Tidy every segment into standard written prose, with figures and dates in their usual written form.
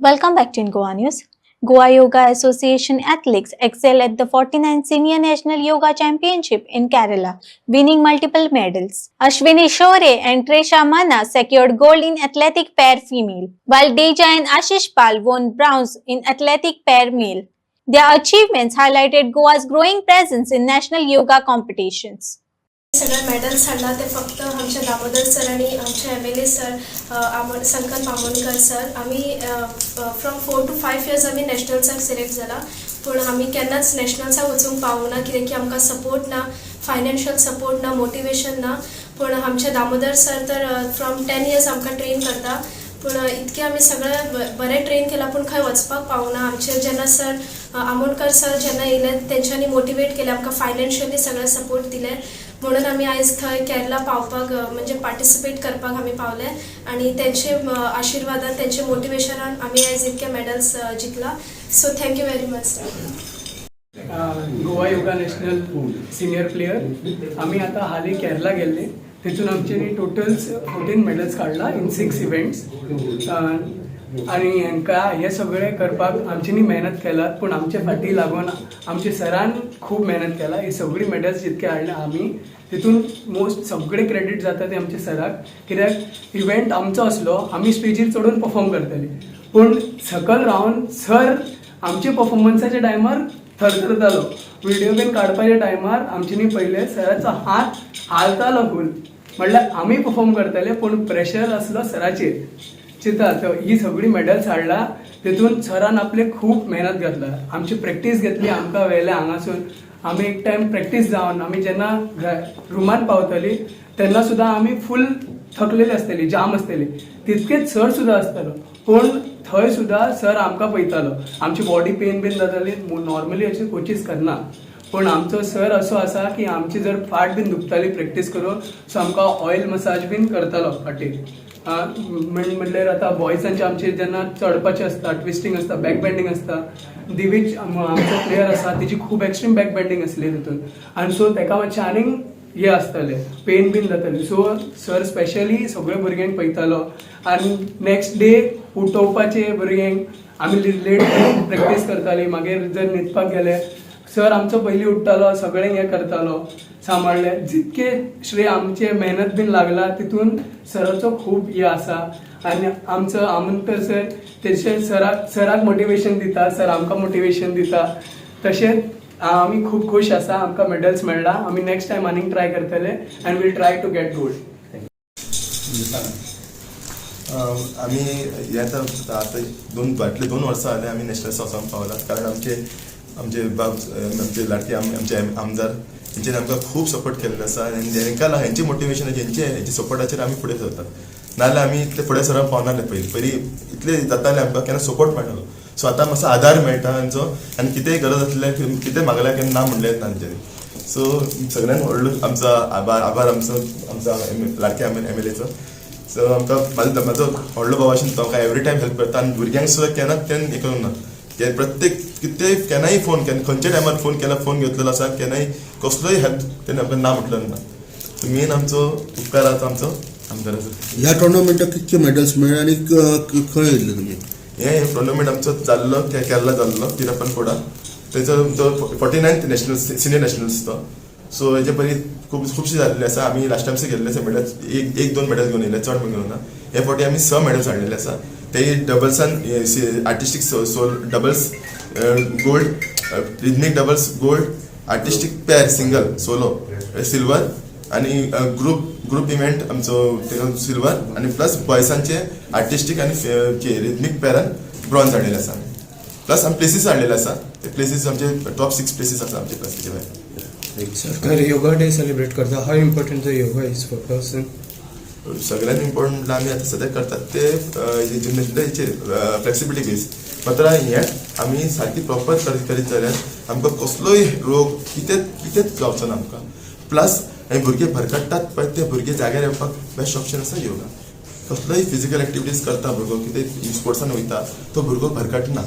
Welcome back to Goa News. Goa Yoga Association athletes excel at the 49th Senior National Yoga Championship in Kerala, winning multiple medals. Ashwini Shore and Tresha Manna secured gold in athletic pair female, while Deja and Ashish Pal won bronze in athletic pair male. Their achievements highlighted Goa's growing presence in national yoga competitions. सगळे medals हाडला ते फक्त आमचे Damodar sir आणि आमचे MLA sir संकल्प Amonkar sir आम्ही from 4 to 5 years आम्ही नॅशनल्साक सिलेक्ट जाला पण आम्ही केन्नाच नॅशनल्साक वचूंक पावूना कित्याक की आमकां सपोर्ट ना फायनान्शियल सपोर्ट ना मोटिवेशन ना पण आमचे दामोदर सर तर फ्रॉम 10 years आमकां ट्रेन करता पण इतके आम्ही सगळे बरे ट्रेन केला पण खंय वचपाक पावना आमचे जेन्ना सर आमोणकर सर जेन्ना येयले तेंच्यांनी मोटिवेट केले आमकां फायनान्शियली सगळे सपोर्ट दिले म्हणून आम्ही आयज थंय केरला पावपाक म्हणजे पार्टिसिपेट करपाक आम्ही पावले आणि त्यांचे आशीर्वादान त्यांचे मोटिवेशनान आम्ही आयज इतके मेडल्स जिखला सो thank you very much sir. Goa yoga national senior player आम्ही आता हाली केरला गेल्ले तिथून आमचे टोटल 14 मेडल्स काढला इन 6 इव्हेंट्स आणि हांकां हे सगळे करपाक आमच्यांनी मेहनत केला पण आमचे फाटी लागून आमच्या सरान खूब मेहनत केला ही सगळी मेडल्स जितके हाडले आमी तितून मोस्ट सगळे क्रेडीट जाता ते आमच्या सराक कित्याक इव्हेंट आमचो असलो आमी स्टेजीर चढून परफॉर्म करतली पण सकल रावन सर आमच्या परफॉर्मन्साच्या टायमार थरथरतालो व्हिडिओ बीन काडपाच्या टायमार आमच्यांनी पयले सराचो हात हालतालो फूल म्हणल्यार आमी परफॉर्म करतले पण प्रेशर असलो सराचेर चिता ही सगळी मेडल्स हाडला तितून सरान आपले खूब मेहनत घातला आमची प्रॅक्टीस घेतली आमकां व्हेले हांगासून आमी एक टायम प्रॅक्टीस जावन आमी जेन्ना रुमान पावतली तेन्ना सुद्दां आमी फूल थकलेली आसतली जाम आसतली तितकेच सर सुद्दां आसतालो पण थंय सुद्दां सर आमकां पळयतालो आमची बॉडी पेन बीन जाताली नॉर्मली अशी कोचीस करना पण आमचो सर असो आसा की आमची जर फाट बीन दुखताली प्रॅक्टीस करून सो आमकां ऑयल मसाज बीन करतालो फाटीक म्हणल्यार आता बॉयजांचे आमचे जेन्ना चडपाचे असता ट्विस्टिंग असता बॅक बेंडिंग असता दिवीच आमचो प्लेयर आसा तेजी खूब एक्स्ट्रीम बॅक बेंडिंग असली तितून आनी सो तेका मातशें आनीक हे आसतले पेन बीन जाताली सो सर स्पेशली सगळ्या भुरग्यांक पळयतालो आनी नेक्स्ट डे उठोवपाचे भुरग्यांक आमी लेट प्रॅक्टीस करताली मागीर जर न्हिदपाक गेले सर आमचो पयलीं उठतालो सगळें हें करतालो सांबाळले जितके श्रेय आमचे मेहनत बीन लागला तितून सराचो खूब हे आसा आनी आमचो आमोणकर सर तेचे सराक मोटिवेशन दिता सर आमकां मोटिवेशन दिता तशेंच आमी खूब खूश आसा आमकां मेडल्स मेळ्ळा आमी नेक्स्ट टायम आनीक ट्राय करतले आनी will try to get gold. आमी हे आतां 2 वर्सां जाले आमी नॅशनल्स वचोंक पावलात कारण आमचे लाडके आमचे आमदार हेंचेर आमकां खूब सपोर्ट केल्लो आसा आनी हेंकां हेंचे मोटिवेशन हेंचे सपोर्टाचेर आमी फुडें सरतात नाजाल्यार आमी इतले फुडें सरप पावनासले पयलीं इतले जाताले आमकां केन्ना सपोर्ट मेळनालो सो आतां मातसो आदार मेळटा हांचो आनी कितेंय गरज आसलें कितें मागल्यार केन्ना ना म्हणलें तांच्यांनी सो सगळ्यांत व्हडलो आमचो आभार आमचो लाडक्या MLAचो सो आमकां म्हाजो व्हडलो भाव आशिल्लो तो आमकां एवरी टायम हेल्प करता आनी भुरग्यांक सुद्दां केन्नाच तें हें करूंक ना प्रत्येक कितें केन्नाय फोन खंयच्या टायमार फोन केला फोन घेतलेलो आसा केन्नाय कसलोय हेल्प तेणें आमकां ना म्हटलें ना सो मेन आमचो उपकार आसा आमचो आमदार आसा. ह्या टुर्नामेंटाक कितके मेडल्स मेळ्ळे आनी खंय येयल्ले तुमी हे टुर्नामेंट आमचो जाल्लो केरला जाल्लो तिरप्पनकोडा तेजो 49th नॅशनल सिनियर नॅशनल्स तो सो हेजे पयलीं खुबशे जाल्ले आसा आमी लास्ट टायम्स गेल्ले आसा मेडल्स 1-2 मेडल्स घेवन येयले चड घेवन ना हे फावटी आमी 6 मेडल्स हाडलेले आसा ते डबल्सान artistic solo doubles gold rhythmic doubles gold artistic pair single solo silver आनी ग्रुप इव्हेंट आमचो सिल्वर आनी प्लस बॉयसांचे आर्टिस्टीक आनी रिदमीक पेरान ब्रॉन्झ हाडलेले आसा प्लस आमी प्लेसीस हाडलेले आसा ते प्लेसीस आमचे टॉप 6 प्लेसीस आसा आमचे प्लस भायर. सरकार योगा डे सेलिब्रेट करता हाव important the yoga is for person सगळ्यांत इम्पॉर्टंट आमी आतां सद्या करतात ते हेचेर फ्लेक्सिबिलिटी बेस मात्र हें आमी सारकी प्रॉपर करीत जाल्यार आमकां कसलोय रोग कितेंच जावचो ना आमकां प्लस आमी भुरगे भरकटतात पळय ते भुरगे जाग्यार येवपाक बेस्ट ऑप्शन आसा योगा कसलोय फिजिकल एक्टिविटीज करता भुरगो कितें स्पोर्ट्सान वयता तो भुरगो भरकटना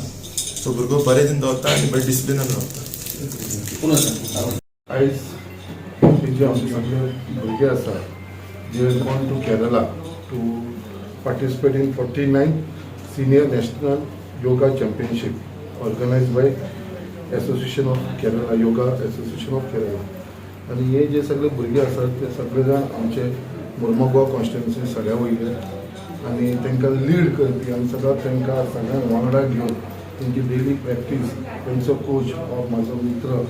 सो भुरगो बरे दिन रावता आनी बरे डिसिप्लिनान रावता. आयज जे आमचे सगळे भुरगे आसा जे gone to Kerala to participate in 49th Senior National yoga championship organise by association of Kerala, yoga association of Kerala. आणि हे जे सगळे भुरगे आसात ते सगळे जाण आमचे मुर्मुगांव कॉन्स्टिट्युन्सी सगळ्या वयले आणि तांकां लीड करपी आनी सदांच तांकां सगळ्यांक वांगडा घेवन तेंची डेली प्रॅक्टीस तेंचो कोच म्हाजो मित्र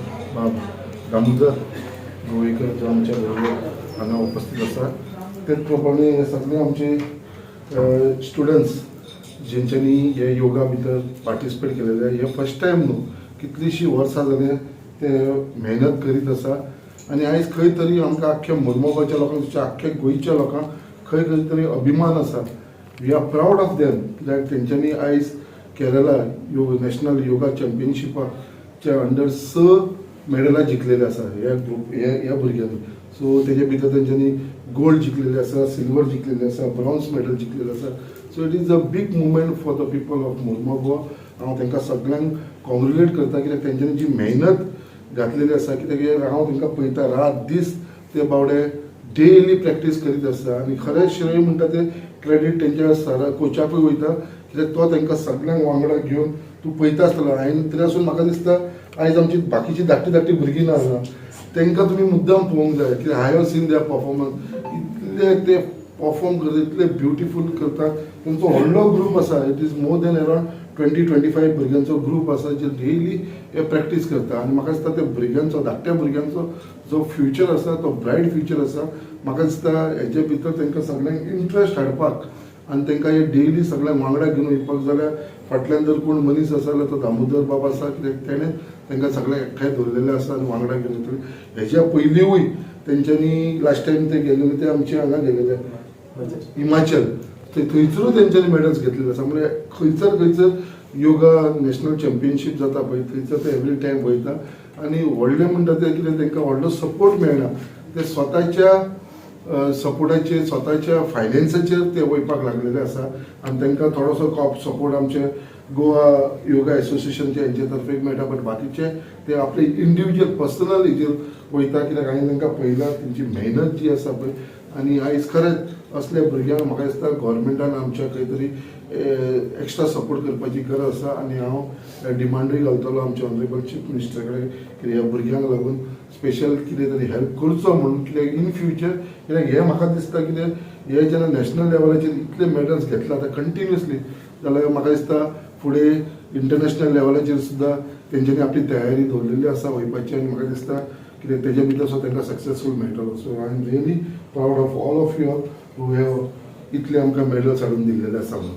दामोदर गोवेकर जो आमच्या बरोबर हांगा उपस्थित आसा. तेच प्रमाणे हे सगळे आमचे स्टुडंट्स जेंच्यांनी हे योगा भितर पार्टिसिपेट केलेले. हे फर्स्ट टायम न्हू, कितलींशीं वर्सां जाले ते मेहनत करीत आसा आणि आयज खंय तरी आमकां आख्ख्या मुर्मुगांवच्या लोकांक आख्ख्या गोंयच्या लोकांक खंय तरी अभिमान आसा. We are proud of them कित्याक तेंच्यांनी आयज केरला नॅशनल योगा चॅम्पियनशिपाच्या अंडर 6 मेडलां जिखलेले आसा ह्या भुरग्यांनी. सो तेजे भितर तेंच्यांनी गोल्ड जिखलेले आसा, सिल्वर जिखलेले आसा, ब्रॉन्झ मेडल जिखलेले आसा. So it is a big movement for the people of Mormugao. हांव तांकां सगळ्यांक कॉंग्रेच्युलेट करता कित्याक तेंच्यांनी जी मेहनत घातलेली आसा. कित्याक हांव तांकां पळयता रात दीस ते बावडे डेली प्रॅक्टीस करीत आसता आणि खरें श्रेय म्हणटा ते क्रेडीट तेंच्या सर कोचाकूय वयता कित्याक तो तांकां सगळ्यांक वांगडा घेवन तूं पळयता आसतलो. हांवें तरी आसून म्हाका दिसता आयज आमची बाकीची धाकटी भुरगीं ना तांकां तुमी मुद्दाम पळोवंक जाय कित्याक हांव हॅव सीन देयर परफॉर्मन्स. इतले ते परफॉर्म करता, इतले ब्युटिफूल करता. तेंचो व्हडलो ग्रूप आसा. It is more than around 20-25 भुरग्यांचो ग्रूप आसा जे डेली हे प्रॅक्टीस करता. आनी म्हाका दिसता त्या भुरग्यांचो धाकट्या भुरग्यांचो जो फ्युचर आसा तो ब्रायट फ्युचर आसा. म्हाका दिसता हेजे भितर तांकां सगळ्यांक इंट्रस्ट हाडपाक आनी तांकां हे डेली सगळ्यांक वांगडा घेवन वयपाक जाल्यार फाटल्यान जर कोण मनीस आसा जाल्यार तो दामोदर बाब आसा कित्याक तेणें तांकां सगळ्यांक एकठांय दवरलेले आसा आनी वांगडा घेवन वयतले. हेज्या पयलींय तेंच्यांनी लास्ट टायम ते गेलेले ते आमचे हांगा गेलेले हिमाचल. थंयसरूय तेंच्यांनी मेडल्स घेतलेले आसा. म्हणजे खंयसर योगा नॅशनल चॅम्पियनशीप जाता पळय थंयसर ते एवरी टायम वयता आनी व्हडलें म्हणटा ते कितें तांकां व्हडलो सपोर्ट मेळना. ते स्वताच्या सपोर्टाचेर स्वताच्या फायनान्साचेर ते वयपाक लागलेले आसा आनी तांकां थोडोसो सपोर्ट आमचे गोवा योगा एसोसिएशनचे हेंचे तर्फे मेळटा. बट बाकीचे ते आपले इंडिविज्युअल पर्सनल हेजेर वयता कित्याक हांवें तांकां पळयलां तेंची मेहनत जी आसा पळय. आनी आयज खरेंच असल्या भुरग्यांक म्हाका दिसता गोवोरमेंटान आमच्या खंय तरी एक्स्ट्रा सपोर्ट करपाची गरज आसा. आनी हांव डिमांडूय घालतलो आमच्या ऑनरेबल चीफ मिनिस्टरा कडेन की ह्या भुरग्यांक लागून स्पेशल कितें तरी हेल्प करचो म्हणून कित्याक इन फ्युचर कित्याक हें म्हाका दिसता कितें हे जेन्ना नॅशनल लेवलाचेर इतले मेडल्स घेतला आतां कंटिन्युअसली जाल्यार म्हाका दिसता फुडें इंटरनॅशनल लेवलाचेर सुद्दां तेंच्यांनी आपली तयारी दवरलेली आसा वयपाची आनी म्हाका दिसता कित्याक तेजे भितर सुद्दां तांकां सक्सेसफूल मेळटलो. So I am really proud of all of you who have इतले आमकां मेडल्स हाडून दिल्लेले आसा म्हणून.